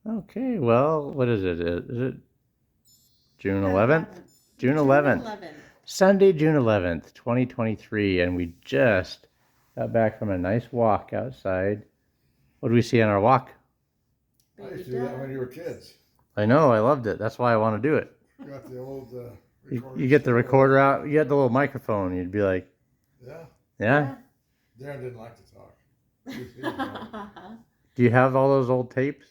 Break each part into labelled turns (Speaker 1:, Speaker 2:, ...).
Speaker 1: Okay, well, what is it? Is it June 11th? June 11th. Sunday, June 11th, 2023, and we just got back from a nice walk outside. What did we see on our walk?
Speaker 2: I used to do that when you were kids.
Speaker 1: I know, I loved it. That's why I want to do it.
Speaker 2: You got the old
Speaker 1: you get the recorder out, you had the little microphone, you'd be like,
Speaker 2: yeah.
Speaker 1: Yeah?
Speaker 2: Darren didn't like to talk.
Speaker 1: Do you have all those old tapes?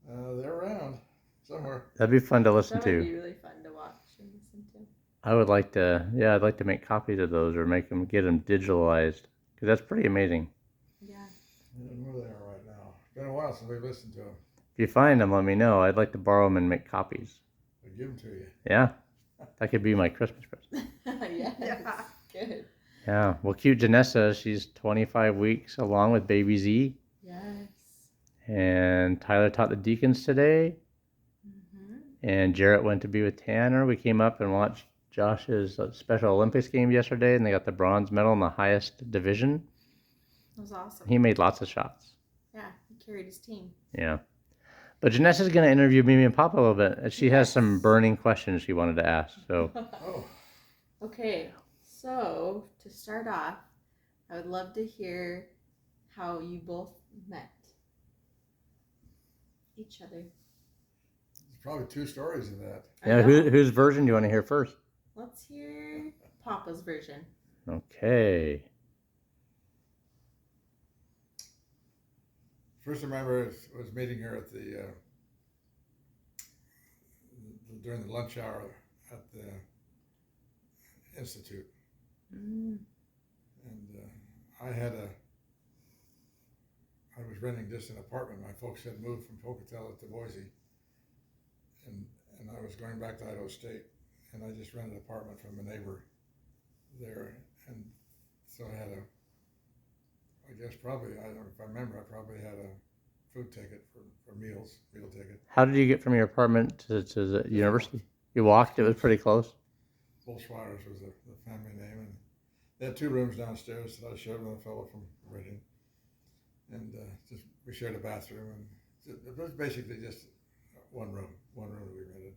Speaker 2: They're around somewhere.
Speaker 1: That'd be fun to listen to.
Speaker 3: That would be really fun to watch and listen to.
Speaker 1: I would like to, I'd like to make copies of those or get them digitalized, because that's pretty amazing.
Speaker 3: Yeah.
Speaker 2: I don't know where they are right now. It's been a while since we listened to them.
Speaker 1: If you find them, let me know. I'd like to borrow them and make copies.
Speaker 2: I'll give them to you.
Speaker 1: Yeah, that could be my Christmas present.
Speaker 3: Yes. Yeah. Good.
Speaker 1: Yeah, well, cute Janessa, she's 25 weeks along with baby Z.
Speaker 3: Yes.
Speaker 1: And Tyler taught the deacons today. Mm-hmm. And Jarrett went to be with Tanner. We came up and watched Josh's Special Olympics game yesterday, and they got the bronze medal in the highest division.
Speaker 3: That was awesome.
Speaker 1: He made lots of shots.
Speaker 3: Yeah, he carried his team.
Speaker 1: Yeah. But Janessa's going to interview Mimi and Papa a little bit. She has some burning questions she wanted to ask. So.
Speaker 2: Oh.
Speaker 3: Okay, so to start off, I would love to hear how you both met each other.
Speaker 2: There's probably two stories of that.
Speaker 1: Yeah, whose version do you want to hear first?
Speaker 3: Let's hear Papa's version.
Speaker 1: Okay.
Speaker 2: First, I remember I was meeting her at during the lunch hour at the Institute. Mm. And I was renting just an apartment. My folks had moved from Pocatello to Boise. And I was going back to Idaho State. And I just rented an apartment from a neighbor there. And so I had I don't know if I remember, I probably had a food ticket for meal ticket.
Speaker 1: How did you get from your apartment to the university? You walked? It was pretty close?
Speaker 2: Bolschweier's was the family name. And they had two rooms downstairs that I shared with a fellow from Reading. And we shared a bathroom. And it was basically just one room that we rented.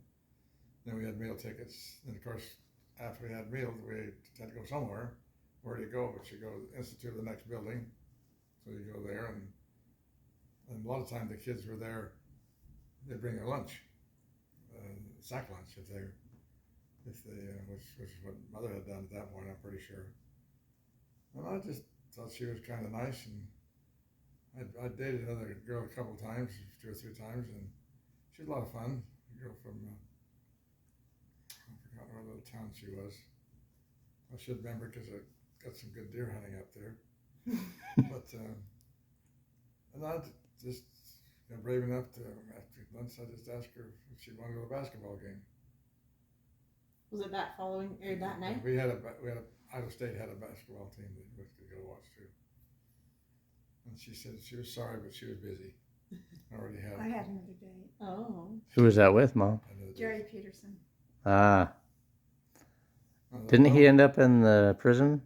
Speaker 2: Then we had meal tickets. And of course, after we had meals, we had to go somewhere. Where do you go? But you go to the Institute of the next building. So you go there, and a lot of times the kids were there. They bring their lunch, sack lunch, which is what Mother had done at that point. I'm pretty sure. And I just thought she was kind of nice, and I dated another girl a couple of times, 2 or 3 times, and she was a lot of fun. A girl from I forgot what little town she was. I should remember because I got some good deer hunting up there. But and I just brave enough to after lunch I just asked her if she wanted to go to a basketball game.
Speaker 3: Was it that following or that night?
Speaker 2: We had Idaho State had a basketball team that we could go watch too. And she said she was sorry, but she was busy.
Speaker 4: I had another date.
Speaker 3: Oh.
Speaker 1: Who was that with, Mom?
Speaker 4: Jerry Peterson.
Speaker 1: Ah. Didn't he end up in the prison?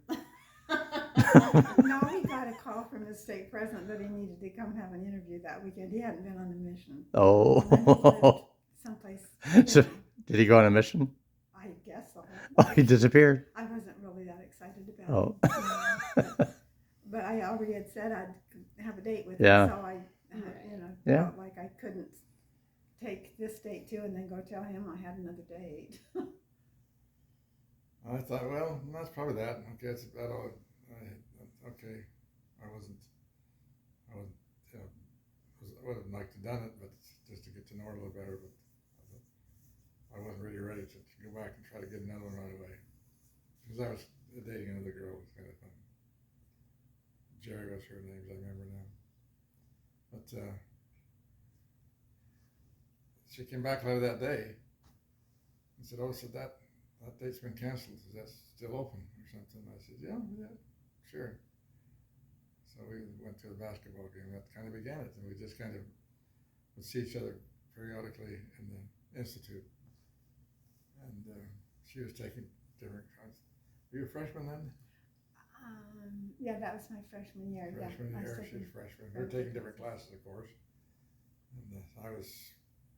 Speaker 4: No, he got a call from the state president that he needed to come have an interview that weekend. He hadn't been on a mission.
Speaker 1: Oh.
Speaker 4: Someplace.
Speaker 1: So, did he go on a mission?
Speaker 4: I guess so.
Speaker 1: Oh, he disappeared?
Speaker 4: I wasn't really that excited about it. But I already had said I'd have a date with him, so I, felt like I couldn't take this date too and then go tell him I had another date.
Speaker 2: I thought, well, that's probably that. Okay, that's about all. Okay, I would have liked to have done it, but just to get to know her a little better. But I wasn't really ready to go back and try to get another one right away. Because I was dating another girl. It was kind of fun. Jerry was her name, I remember now. But she came back later that day and said, "Oh, so that date's been canceled. Is that still open or something?" I said, yeah, sure. So we went to the basketball game. That kind of began it. And we just kind of would see each other periodically in the Institute. And she was taking different classes. Were you a freshman then?
Speaker 4: Yeah, that was my freshman year.
Speaker 2: Freshman year, she was freshman. We were taking different classes, of course. And I was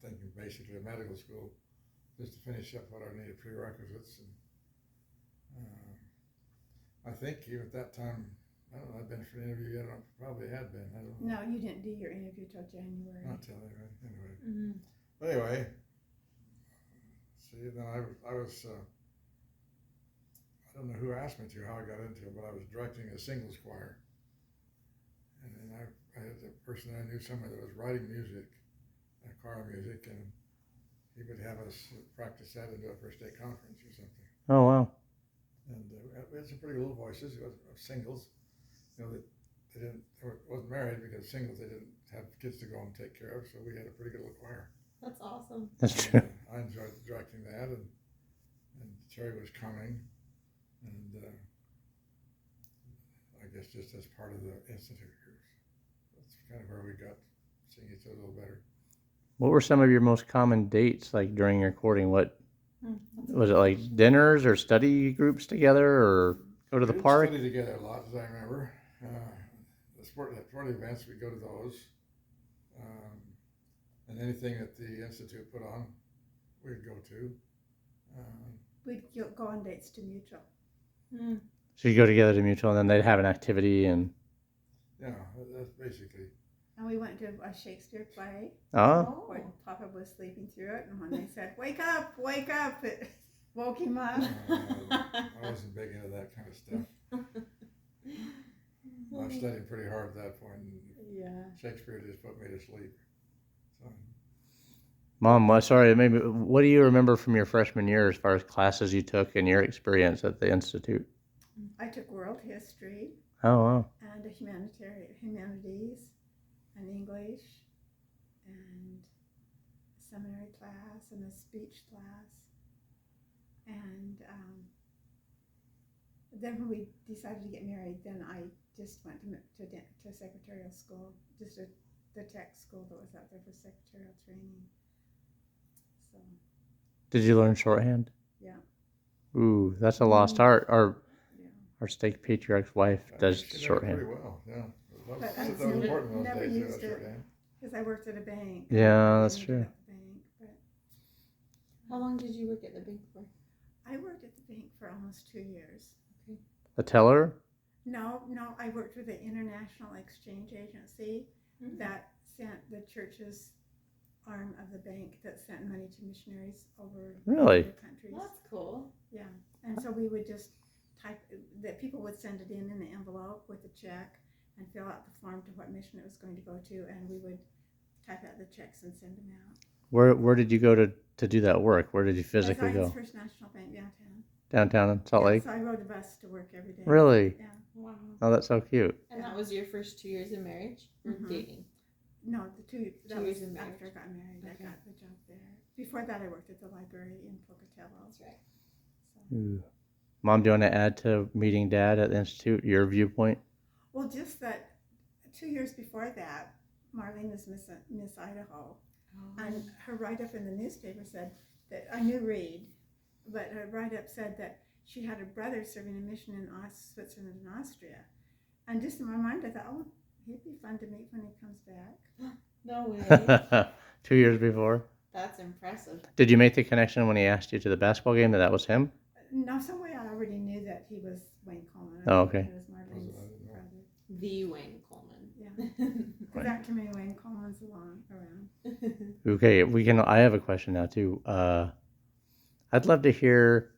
Speaker 2: thinking basically of medical school, just to finish up what I needed prerequisites. And I think even at that time, I don't know, I'd been for an interview yet. I probably had been. I don't know.
Speaker 4: No, you didn't do your interview till January.
Speaker 2: Not till anyway.
Speaker 3: Mm-hmm.
Speaker 2: But anyway, see, then I was I don't know who asked me to, how I got into it, but I was directing a singles choir. And then I had a person I knew, somebody that was writing music, choir music, and he would have us practice that and do it for a state conference or something.
Speaker 1: Oh, wow.
Speaker 2: And we had some pretty little voices. It was singles. You know, they wasn't married because singles, they didn't have kids to go and take care of, so we had a pretty good little choir.
Speaker 3: That's awesome.
Speaker 1: That's
Speaker 2: And,
Speaker 1: true.
Speaker 2: I enjoyed directing that, and Terry was coming, and I guess just as part of the institute groups. That's kind of where we got seeing each other a little better.
Speaker 1: What were some of your most common dates like during your courting? What was it, like dinners or study groups together, or go to the
Speaker 2: We
Speaker 1: park?
Speaker 2: studied together a lot, as I remember. The sport events, we go to those, and anything that the institute put on, we'd go to.
Speaker 4: We'd go on dates to Mutual.
Speaker 3: Mm.
Speaker 1: So you go together to Mutual, and then they'd have an activity, and
Speaker 2: Yeah, that's basically.
Speaker 4: And we went to a Shakespeare play.
Speaker 1: oh,
Speaker 4: When Papa was sleeping through it, and when they said, wake up, it woke him up.
Speaker 2: I wasn't big into that kind of stuff. I was studying pretty hard at that point, and
Speaker 3: Yeah.
Speaker 2: Shakespeare just put me to sleep. So,
Speaker 1: Mom, sorry, maybe what do you remember from your freshman year as far as classes you took and your experience at the institute?
Speaker 4: I took world history
Speaker 1: Oh, wow.
Speaker 4: and a humanities and English and a seminary class and a speech class. And then when we decided to get married, then I just went to secretarial school, just the tech school that was out there for secretarial training. So,
Speaker 1: Did you learn shorthand?
Speaker 4: yeah.
Speaker 1: Ooh, that's a lost art.
Speaker 4: Yeah.
Speaker 1: Our stake patriarch's wife
Speaker 2: I
Speaker 1: does
Speaker 2: think she did it
Speaker 1: shorthand.
Speaker 2: pretty well, yeah.
Speaker 4: But
Speaker 2: That
Speaker 4: I
Speaker 2: was important in those
Speaker 4: never
Speaker 2: days,
Speaker 4: used it.
Speaker 2: shorthand.
Speaker 4: Because I worked at a bank.
Speaker 1: Yeah,
Speaker 4: I
Speaker 1: that's
Speaker 4: ended
Speaker 1: true.
Speaker 4: up at the bank, but
Speaker 3: How long did you work at the bank for?
Speaker 4: I worked at the bank for almost 2 years.
Speaker 1: A teller?
Speaker 4: No, I worked with an international exchange agency
Speaker 3: Mm-hmm.
Speaker 4: that sent the church's arm of the bank that sent money to missionaries over
Speaker 1: Really?
Speaker 4: other countries.
Speaker 3: That's cool.
Speaker 4: Yeah, and so we would just type that people would send it in the envelope with a check and fill out the form to what mission it was going to go to, and we would type out the checks and send them out.
Speaker 1: Where did you go to do that work? Where did you physically
Speaker 4: Zions
Speaker 1: go?
Speaker 4: First National Bank downtown.
Speaker 1: Downtown in Salt Lake?
Speaker 4: So I rode a bus to work every day.
Speaker 1: Really?
Speaker 4: Yeah.
Speaker 3: Wow.
Speaker 1: Oh, that's so cute.
Speaker 3: And that was your first 2 years of marriage or
Speaker 4: Mhm.
Speaker 3: dating?
Speaker 4: No, that
Speaker 3: 2 years
Speaker 4: was
Speaker 3: of marriage.
Speaker 4: after I got married.
Speaker 3: Okay.
Speaker 4: I got the job there. Before that, I worked at the library in Pocatello.
Speaker 3: That's right.
Speaker 4: So.
Speaker 1: Ooh. Mom, do you want to add to meeting Dad at the Institute, your viewpoint?
Speaker 4: Well, just that 2 years before that, Marlene was Miss Idaho. And her write-up in the newspaper said that, I knew Reed, but her write-up said that she had a brother serving a mission in Switzerland and Austria. And just in my mind, I thought, oh, he'd be fun to meet when he comes back.
Speaker 3: No way.
Speaker 1: 2 years before?
Speaker 3: That's impressive.
Speaker 1: Did you make the connection when he asked you to the basketball game that was him?
Speaker 4: No, some way I already knew that he was Wayne Coleman.
Speaker 1: Oh, okay.
Speaker 4: He was Marlene's brother.
Speaker 3: The Wayne Coleman.
Speaker 4: Yeah. Not too many Wayne Colemans around.
Speaker 1: Okay, I have a question now too. I'd love to hear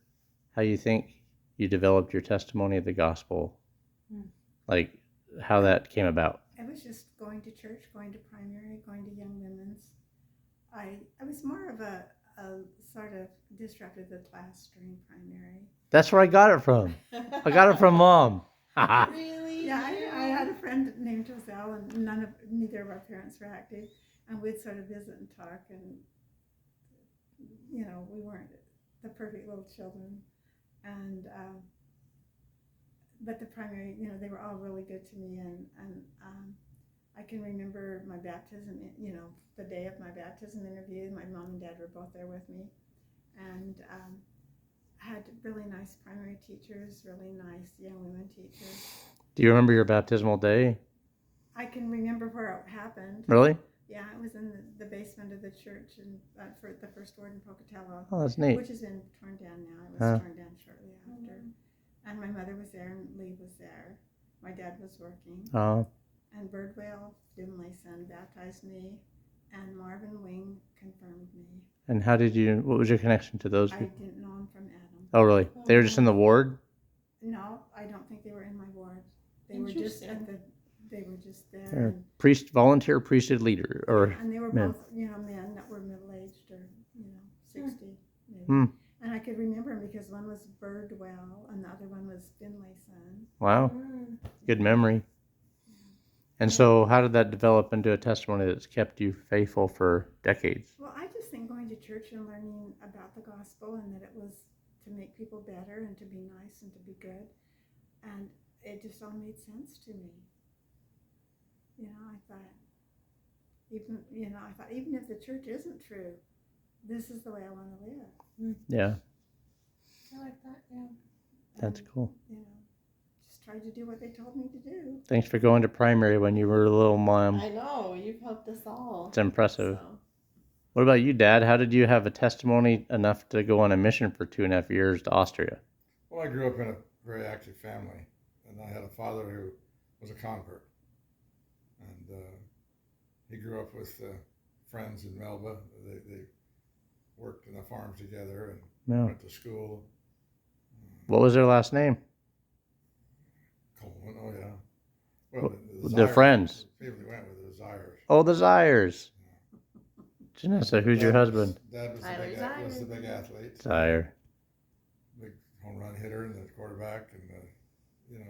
Speaker 1: how you think you developed your testimony of the gospel. Like how that came about.
Speaker 4: I was just going to church, going to primary, going to young women's. I was more of a sort of disrupted the class during primary.
Speaker 1: That's where I got it from. I got it from Mom.
Speaker 3: Really?
Speaker 4: Yeah, I had a friend named Joselle, and neither of our parents were active, and we'd sort of visit and talk, and we weren't the perfect little children, and but the primary, they were all really good to me, and I can remember my baptism, the day of my baptism interview. My mom and dad were both there with me, and I had really nice primary teachers, really nice young women teachers.
Speaker 1: Do you remember your baptismal day?
Speaker 4: I can remember where it happened.
Speaker 1: Really?
Speaker 4: Yeah, it was in the basement of the church and for the First Ward in Pocatello,
Speaker 1: Oh, that's neat.
Speaker 4: which has been torn down now. It was torn down shortly after. And my mother was there and Lee was there. My dad was working.
Speaker 1: Oh.
Speaker 4: And Birdwell Dimlayson baptized me, and Marvin Wing confirmed me.
Speaker 1: And what was your connection to those people?
Speaker 4: I didn't know him from Adam.
Speaker 1: Oh, really? They were just in the ward?
Speaker 4: No, I don't think they were in my ward. They were just they were just there.
Speaker 1: They're volunteer priesthood leader,
Speaker 4: and they were
Speaker 1: men.
Speaker 4: both, men that were middle-aged or, 60 maybe.
Speaker 1: Hmm.
Speaker 4: And I could remember them because one was Birdwell and the other one was Finlayson.
Speaker 1: Wow. Good memory. And so how did that develop into a testimony that's kept you faithful for decades?
Speaker 4: Well, I just think going to church and learning about the gospel and that it was to make people better and to be nice and to be good. And it just all made sense to me. I thought, even if the church isn't true, this is the way I want to live.
Speaker 1: Yeah.
Speaker 3: I like that, yeah.
Speaker 1: That's cool.
Speaker 4: Just tried to do what they told me to do.
Speaker 1: Thanks for going to primary when you were a little mom.
Speaker 3: I know, you've helped us all.
Speaker 1: It's impressive.
Speaker 3: So.
Speaker 1: What about you, Dad? How did you have a testimony enough to go on a mission for 2.5 years to Austria?
Speaker 2: Well, I grew up in a very active family, and I had a father who was a convert. And he grew up with friends in Melba. They worked in the farms together and went to school.
Speaker 1: What was their last name?
Speaker 2: Coleman, oh yeah. Well,
Speaker 1: the friends.
Speaker 2: People who went with the Zires.
Speaker 1: Oh, the Zires. Janessa, who's your husband?
Speaker 2: Dad was the big athlete.
Speaker 1: Zire.
Speaker 2: Big home run hitter and the quarterback and the,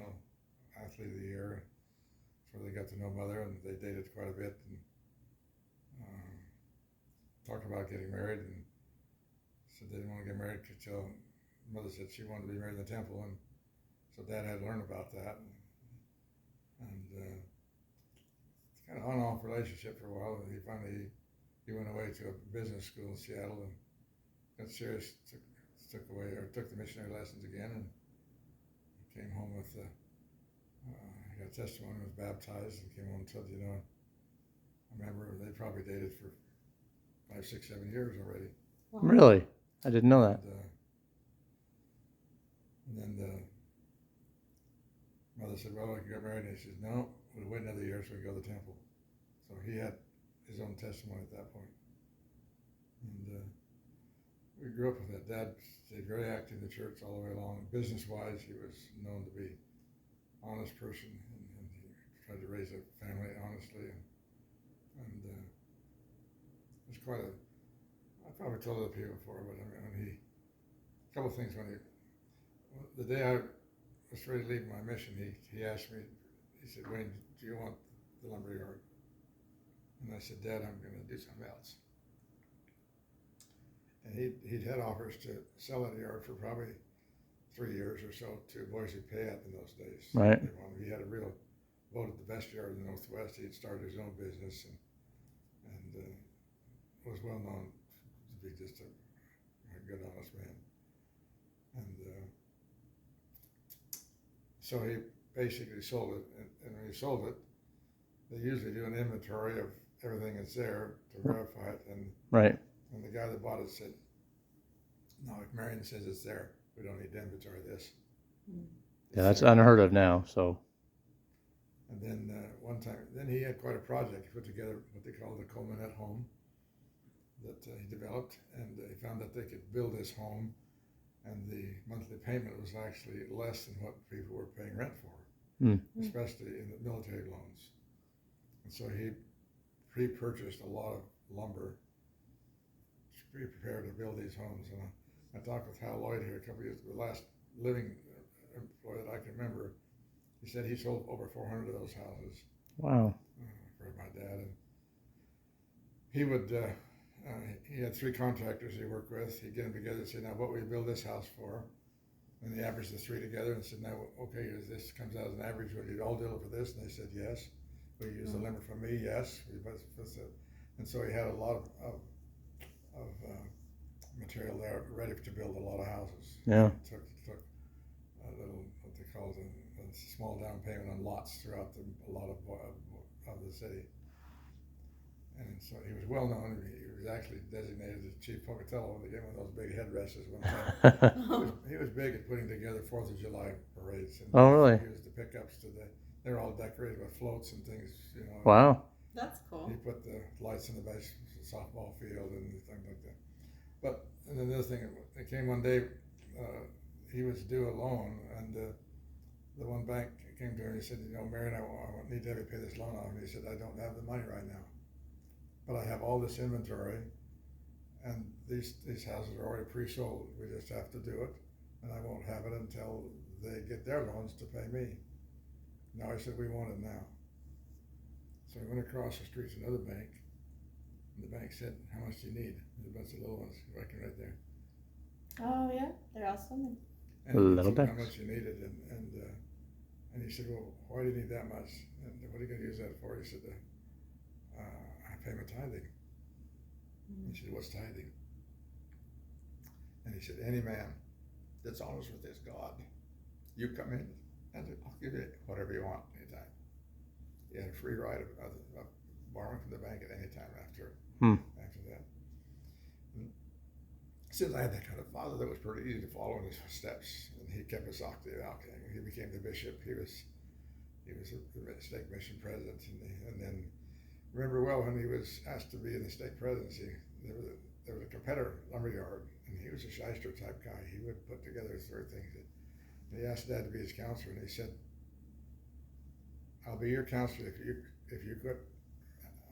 Speaker 2: athlete of the year. That's where they got to know Mother, and they dated quite a bit and talked about getting married, and said they didn't want to get married until Mother said she wanted to be married in the temple, and so Dad had to learn about that, and it's kind of on-off relationship for a while. And he went away to a business school in Seattle and got serious, took the missionary lessons again, and came home with he got testimony, was baptized, and came home and told, I remember they probably dated for 5, 6, 7 years already.
Speaker 1: Wow. Really? I didn't know that.
Speaker 2: And then the Mother said, well, I can get married. And he says, no, we'll wait another year so we can go to the temple. So he had his own testimony at that point. And we grew up with that. Dad stayed very active in the church all the way along. Business-wise, he was known to be an honest person, and he tried to raise a family honestly. And it was quite I probably told other people before, but a couple of things the day I was ready to leave my mission, he asked me, he said, Wayne, do you want the lumber yard? And I said, Dad, I'm going to do something else. And he'd had offers to sell that yard for probably 3 years or so to Boise Payette in those days.
Speaker 1: Right.
Speaker 2: He had a real voted the best yard in the Northwest. He'd started his own business and was well known to be just a good, honest man. And so he basically sold it. And when he sold it, they usually do an inventory of everything that's there to verify it. And the guy that bought it said, no, if Marion says it's there, we don't need to inventory this.
Speaker 1: Yeah, that's unheard of now. So.
Speaker 2: And then one time, he had quite a project. He put together what they call the Coleman at Home that he developed, and he found that they could build his home, and the monthly payment was actually less than what people were paying rent for, especially in the military loans. And so he pre-purchased a lot of lumber to be prepared to build these homes. And I talked with Hal Lloyd here a couple of years ago, the last living employee that I can remember. He said he sold over 400 of those houses.
Speaker 1: Wow.
Speaker 2: For my dad. And he would, he had 3 contractors he worked with. He'd get them together and say, now what will you build this house for? And he averaged the 3 together and said, now, okay, this comes out as an average. Would you all do it for this? And they said, yes. Will you use the lumber from me? Yes. And so he had a lot of material there ready to build a lot of houses.
Speaker 1: Yeah.
Speaker 2: It took a little, what they call a small down payment on lots throughout a lot of the city. And so he was well known. He was actually designated as Chief Pocatello. They gave him those big headdresses one time. He was big at putting together 4th of July parades. And
Speaker 1: Oh, really?
Speaker 2: He used the pickups they're all decorated with floats and things, you know.
Speaker 1: Wow.
Speaker 3: That's cool.
Speaker 2: He put the lights in the softball field and things like that. But and then the other thing, it came one day, he was due a loan, and the one bank came to him and he said, you know, Marion, I need to have you pay this loan off. And he said, I don't have the money right now, but I have all this inventory, and these houses are already pre-sold. We just have to do it, and I won't have it until they get their loans to pay me. No, I said, we want it now. So we went across the street to another bank, and the bank said, how much do you need? There's a bunch of little ones working right there.
Speaker 3: Oh yeah, they're all swimming.
Speaker 2: And
Speaker 1: Little
Speaker 2: he told
Speaker 1: banks.
Speaker 2: how much you needed, and he said, well, why do you need that much? And what are you going to use that for? He said, I pay my tithing. He said, what's tithing? And he said, any man that's honest with his God, you come in and I'll give you whatever you want anytime. He had a free ride of borrowing from the bank at any time after that. And since I had that kind of father, that was pretty easy to follow in his steps, and he kept us off the alchemy. He became the bishop. He was the stake mission president, and then remember well when he was asked to be in the stake presidency, there was a competitor lumberyard, and he was a shyster type guy. He would put together sort of things. And he asked Dad to be his counselor, and he said, I'll be your counselor if you quit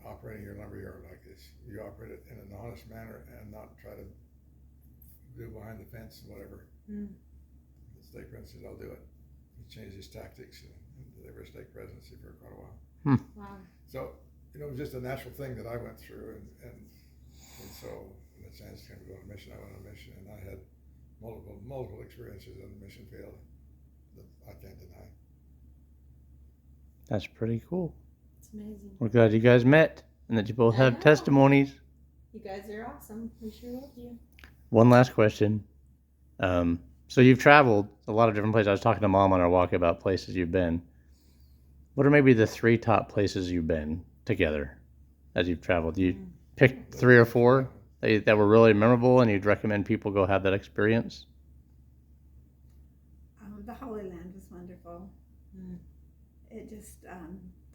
Speaker 2: operating your lumberyard like this. You operate it in an honest manner and not try to do behind the fence and whatever. The stake president said, I'll do it. He changed his tactics, and they were stake presidency for quite a while.
Speaker 3: Wow.
Speaker 2: So, you know, it was just a natural thing that I went through, and so when the chance came to go on a mission, I went on a mission, and I had multiple experiences in the mission field that I can't deny.
Speaker 1: That's pretty cool.
Speaker 3: It's amazing.
Speaker 1: We're glad you guys met and that you both
Speaker 3: I
Speaker 1: have
Speaker 3: know.
Speaker 1: testimonies.
Speaker 3: You guys are awesome. We sure love you.
Speaker 1: One last question. So you've traveled a lot of different places. I was talking to Mom on our walk about places you've been. What are maybe the 3 top places you've been together as you've traveled? You pick 3 or 4 that were really memorable and you'd recommend people go have that experience?
Speaker 4: The Holy Land was wonderful. It just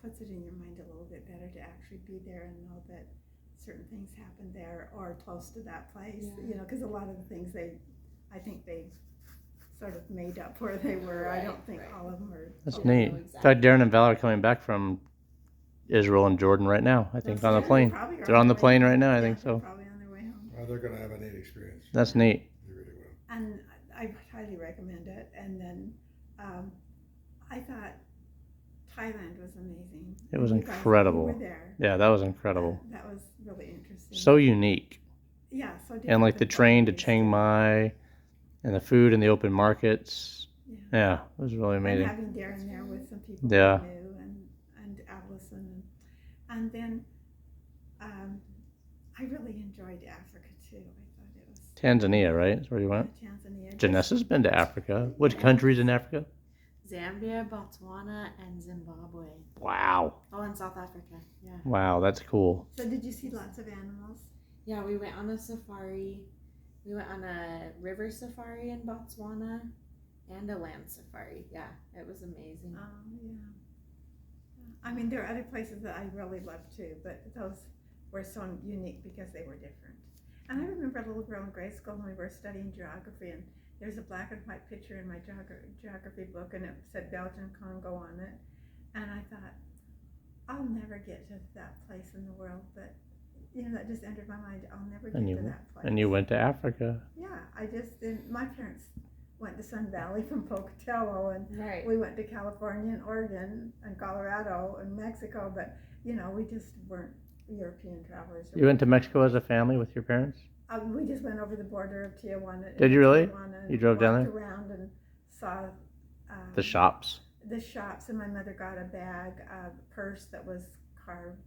Speaker 4: puts it in your mind a little bit better to actually be there and know that certain things happen there or close to that place.
Speaker 3: Yeah.
Speaker 4: You know, because a lot of the things I think they sort of made up where they were. I don't think all of them were.
Speaker 1: That's neat. In fact, Darren and Val are coming back from Israel and Jordan right now, I think, on the plane. They're on the plane right now, I think so.
Speaker 4: Probably on their way home.
Speaker 2: Well, they're going to have a neat experience.
Speaker 1: That's neat.
Speaker 2: They really will.
Speaker 4: And I highly recommend it. And then I thought Thailand was amazing.
Speaker 1: It was
Speaker 4: You guys
Speaker 1: incredible.
Speaker 4: were there.
Speaker 1: Yeah, that was incredible.
Speaker 4: That was really interesting.
Speaker 1: So unique.
Speaker 4: Yeah, so different
Speaker 1: And like the
Speaker 4: than
Speaker 1: train to
Speaker 4: what we used
Speaker 1: Chiang Mai and the food in the open markets.
Speaker 4: Yeah.
Speaker 1: Yeah, it was really amazing.
Speaker 4: And having Darren there with some people
Speaker 1: Yeah.
Speaker 4: who knew, and Allison, and then I really enjoyed Africa too. I thought it was
Speaker 1: Tanzania, right? That's where you went?
Speaker 4: Tanzania.
Speaker 1: Janessa's been to Africa. Which countries in Africa?
Speaker 3: Zambia, Botswana, and Zimbabwe.
Speaker 1: Wow.
Speaker 3: Oh, and South Africa. Yeah.
Speaker 1: Wow, that's cool.
Speaker 4: So did you see lots of animals?
Speaker 3: Yeah, we went on a safari. We went on a river safari in Botswana and a land safari. Yeah, it was amazing.
Speaker 4: Yeah. I mean, there are other places that I really love too, but those were so unique because they were different. And I remember a little girl in grade school when we were studying geography, and there's a black and white picture in my geography book, and it said Belgian Congo on it. And I thought, I'll never get to that place in the world, but you know, that just entered my mind. I'll never get to that place.
Speaker 1: And you went to Africa.
Speaker 4: Yeah, I just didn't. My parents went to Sun Valley from Pocatello, and
Speaker 3: Right.
Speaker 4: we went to California and Oregon and Colorado and Mexico, but you know, we just weren't European travelers.
Speaker 1: You went to Mexico as a family with your parents?
Speaker 4: We just went over the border of Tijuana.
Speaker 1: Did you really?
Speaker 4: Tijuana,
Speaker 1: You drove down
Speaker 4: walked
Speaker 1: there?
Speaker 4: around and saw
Speaker 1: The shops.
Speaker 4: the shops, and my mother got a bag, a purse that was carved.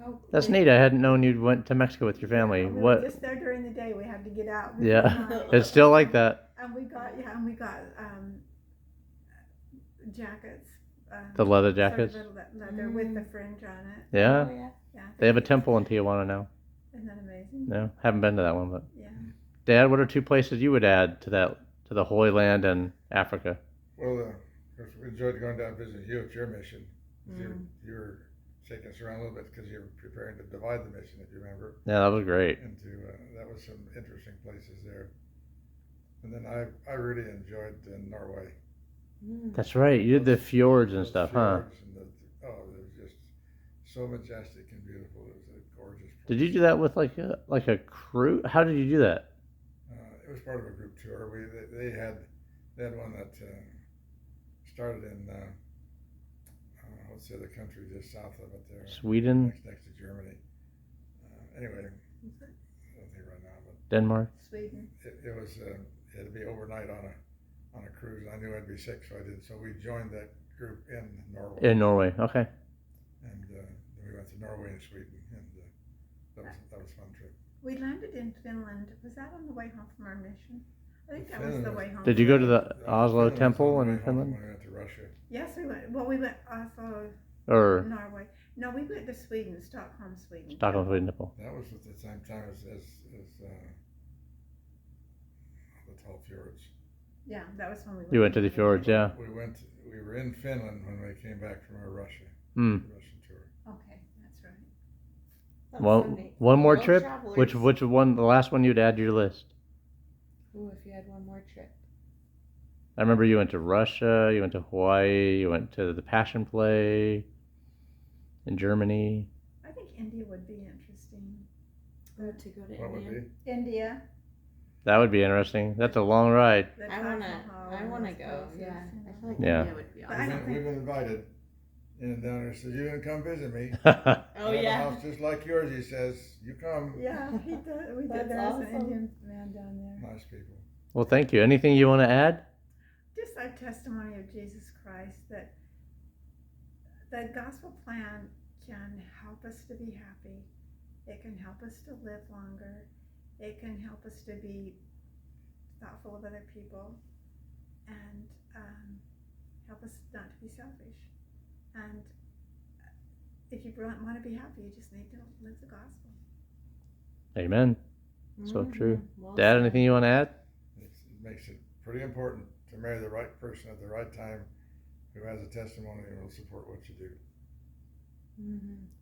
Speaker 3: Oh,
Speaker 1: That's neat. I hadn't known you went to Mexico with your family.
Speaker 4: We
Speaker 1: What?
Speaker 4: were just there during the day. We had to get out.
Speaker 1: Yeah,
Speaker 4: Night.
Speaker 1: it's still like that.
Speaker 4: And we got jackets.
Speaker 1: The leather
Speaker 4: sort of
Speaker 1: jackets.
Speaker 4: leather with the fringe on it.
Speaker 1: Yeah.
Speaker 3: Oh, yeah.
Speaker 4: Yeah,
Speaker 1: They have a temple in Tijuana now.
Speaker 4: Isn't that amazing?
Speaker 1: No, haven't been to that one, but
Speaker 4: Yeah.
Speaker 1: Dad, what are 2 places you would add to the Holy Land and Africa?
Speaker 2: Well, of course, we enjoyed going down and visiting you at your mission. You were shaking us around a little bit because you were preparing to divide the mission, if you remember.
Speaker 1: Yeah, that was great.
Speaker 2: Into that was some interesting places there. And then I really enjoyed Norway.
Speaker 1: That's right. You did the fjords and stuff, huh?
Speaker 2: And it was just so majestic and beautiful. It was a gorgeous place.
Speaker 1: Did you do that with like a crew? How did you do that?
Speaker 2: It was part of a group tour. They had one that started in what's the other country just south of it there?
Speaker 1: Sweden,
Speaker 2: next to Germany. Anyway, I don't think right now, but
Speaker 1: Denmark.
Speaker 4: Sweden.
Speaker 2: it was it had to be overnight on a cruise. I knew I'd be sick, so I didn't. So we joined that group in Norway.
Speaker 1: In Norway, okay.
Speaker 2: And then we went to Norway and Sweden, and that was a fun trip.
Speaker 4: We landed in Finland. Was that on the way home from our mission? I think that was the way home.
Speaker 1: Did you go to the Oslo
Speaker 2: Finland
Speaker 1: temple
Speaker 2: was on the
Speaker 1: in
Speaker 2: way home
Speaker 1: Finland?
Speaker 2: when we went to Russia.
Speaker 4: Yes, we went. Well, we went Oslo,
Speaker 1: Or
Speaker 4: Norway. No, we went to Sweden, Stockholm, Sweden.
Speaker 1: Stockholm, Sweden temple?
Speaker 2: That was at the same time as the tall fjords.
Speaker 4: Yeah, that was when we went.
Speaker 1: You went to the fjords, yeah.
Speaker 2: We were in Finland when we came back from our Russian tour.
Speaker 4: Okay, that's right.
Speaker 3: That's
Speaker 1: Well,
Speaker 3: so neat.
Speaker 1: one more
Speaker 3: World
Speaker 1: trip.
Speaker 3: travelers.
Speaker 1: Which one? The last one you'd add to your list?
Speaker 3: Ooh, if you had one more trip.
Speaker 1: I remember you went to Russia, you went to Hawaii, you went to the Passion Play in Germany.
Speaker 4: I think India would be interesting.
Speaker 3: Oh, to go to
Speaker 2: What would
Speaker 3: India.
Speaker 2: be?
Speaker 4: India.
Speaker 1: That would be interesting. That's a long ride.
Speaker 4: the
Speaker 3: I
Speaker 4: Taj
Speaker 3: wanna
Speaker 4: Mahal and
Speaker 3: go.
Speaker 4: those places,
Speaker 3: Yeah,
Speaker 4: you know.
Speaker 3: I feel like
Speaker 1: Yeah.
Speaker 3: India would be
Speaker 4: But I
Speaker 3: awesome.
Speaker 4: don't
Speaker 2: We've been invited. And down there says, "You can come visit me.
Speaker 3: Oh
Speaker 2: I have a
Speaker 3: yeah.
Speaker 2: house just like yours." He says, "You come."
Speaker 4: Yeah, he did. We did.
Speaker 3: That's
Speaker 4: There was
Speaker 3: awesome.
Speaker 4: an Indian man down there.
Speaker 2: Nice people.
Speaker 1: Well, thank you. Anything you want to add?
Speaker 4: Just our testimony of Jesus Christ that the gospel plan can help us to be happy. It can help us to live longer. It can help us to be thoughtful of other people and help us not to be selfish. And if you want to be happy, you just need to live the gospel.
Speaker 1: Amen. So true.
Speaker 3: Well
Speaker 1: Dad,
Speaker 3: said.
Speaker 1: anything you want to add?
Speaker 2: It makes it pretty important to marry the right person at the right time who has a testimony and will support what you do.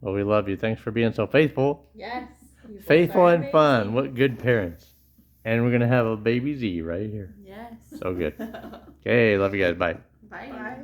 Speaker 1: Well, we love you. Thanks for being so faithful.
Speaker 3: Yes. You both
Speaker 1: Faithful
Speaker 3: are
Speaker 1: and fun.
Speaker 3: amazing.
Speaker 1: What good parents. And we're going to have a baby Z right here.
Speaker 3: Yes.
Speaker 1: So good. Okay, love you guys. Bye.
Speaker 3: Bye.
Speaker 4: Bye.